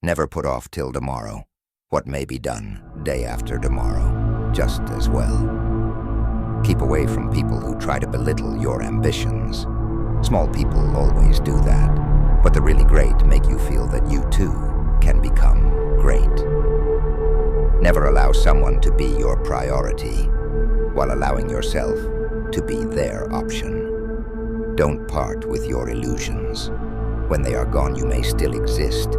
Never put off till tomorrow what may be done day after tomorrow, just as well. Keep away from people who try to belittle your ambitions. Small people always do that, but the really great make you feel that you too can become great. Never allow someone to be your priority while allowing yourself to be their option. Don't part with your illusions. When they are gone, you may still exist,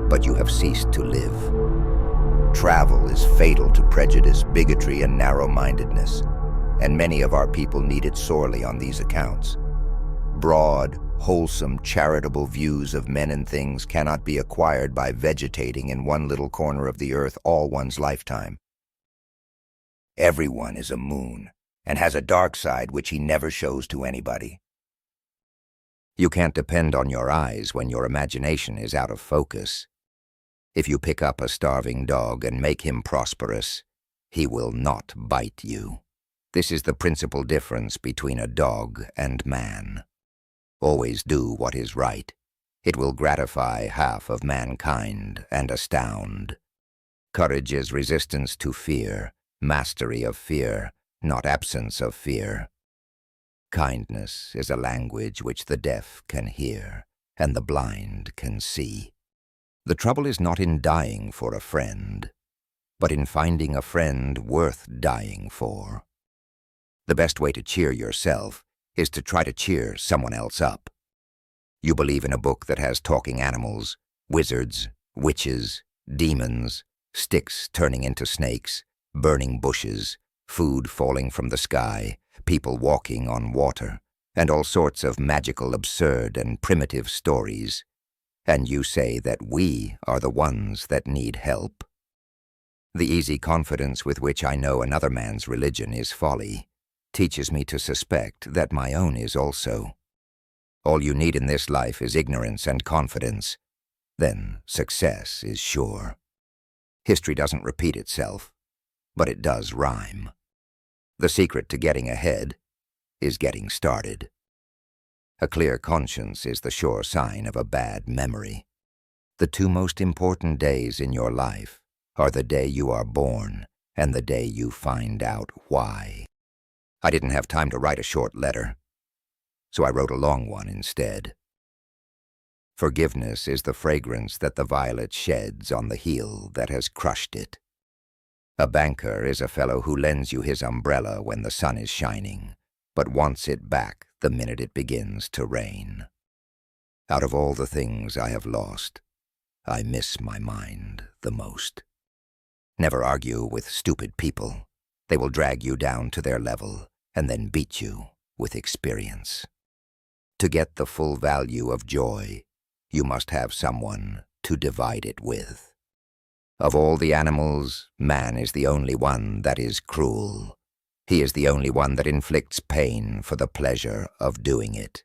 but you have ceased to live. Travel is fatal to prejudice, bigotry, and narrow-mindedness, and many of our people need it sorely on these accounts. Broad, wholesome, charitable views of men and things cannot be acquired by vegetating in one little corner of the earth all one's lifetime. Everyone is a moon and has a dark side which he never shows to anybody. You can't depend on your eyes when your imagination is out of focus. If you pick up a starving dog and make him prosperous, he will not bite you. This is the principal difference between a dog and man. Always do what is right. It will gratify half of mankind and astound. Courage is resistance to fear, mastery of fear, not absence of fear. Kindness is a language which the deaf can hear and the blind can see. The trouble is not in dying for a friend, but in finding a friend worth dying for. The best way to cheer yourself is to try to cheer someone else up. You believe in a book that has talking animals, wizards, witches, demons, sticks turning into snakes, burning bushes, food falling from the sky, people walking on water, and all sorts of magical, absurd, and primitive stories. And you say that we are the ones that need help. The easy confidence with which I know another man's religion is folly teaches me to suspect that my own is also. All you need in this life is ignorance and confidence. Then success is sure. History doesn't repeat itself, but it does rhyme. The secret to getting ahead is getting started. A clear conscience is the sure sign of a bad memory. The two most important days in your life are the day you are born and the day you find out why. I didn't have time to write a short letter, so I wrote a long one instead. Forgiveness is the fragrance that the violet sheds on the heel that has crushed it. A banker is a fellow who lends you his umbrella when the sun is shining, but wants it back the minute it begins to rain. Out of all the things I have lost, I miss my mind the most. Never argue with stupid people. They will drag you down to their level and then beat you with experience. To get the full value of joy, you must have someone to divide it with. Of all the animals, man is the only one that is cruel. He is the only one that inflicts pain for the pleasure of doing it.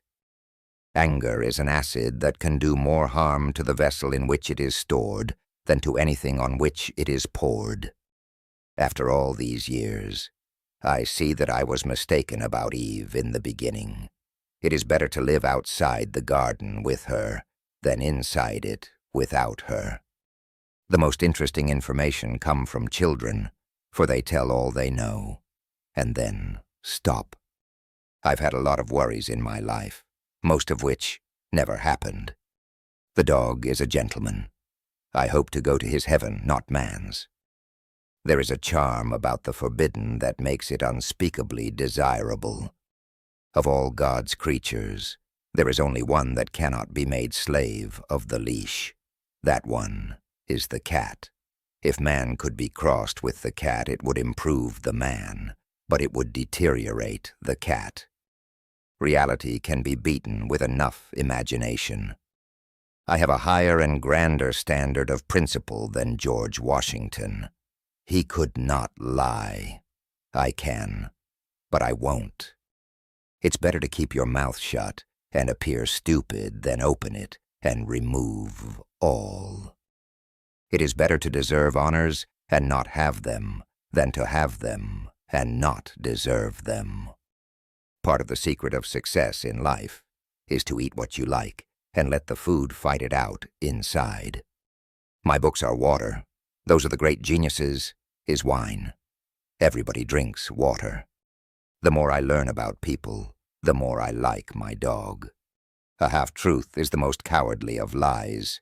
Anger is an acid that can do more harm to the vessel in which it is stored than to anything on which it is poured. After all these years, I see that I was mistaken about Eve in the beginning. It is better to live outside the garden with her than inside it without her. The most interesting information come from children, for they tell all they know, and then stop. I've had a lot of worries in my life, most of which never happened. The dog is a gentleman. I hope to go to his heaven, not man's. There is a charm about the forbidden that makes it unspeakably desirable. Of all God's creatures, there is only one that cannot be made slave of the leash. That one is the cat. If man could be crossed with the cat, it would improve the man, but it would deteriorate the cat. Reality can be beaten with enough imagination. I have a higher and grander standard of principle than George Washington. He could not lie. I can, but I won't. It's better to keep your mouth shut and appear stupid than open it and remove all. It is better to deserve honors and not have them than to have them and not deserve them. Part of the secret of success in life is to eat what you like and let the food fight it out inside. My books are water. Those are the great geniuses, is wine. Everybody drinks water. The more I learn about people, the more I like my dog. A half-truth is the most cowardly of lies.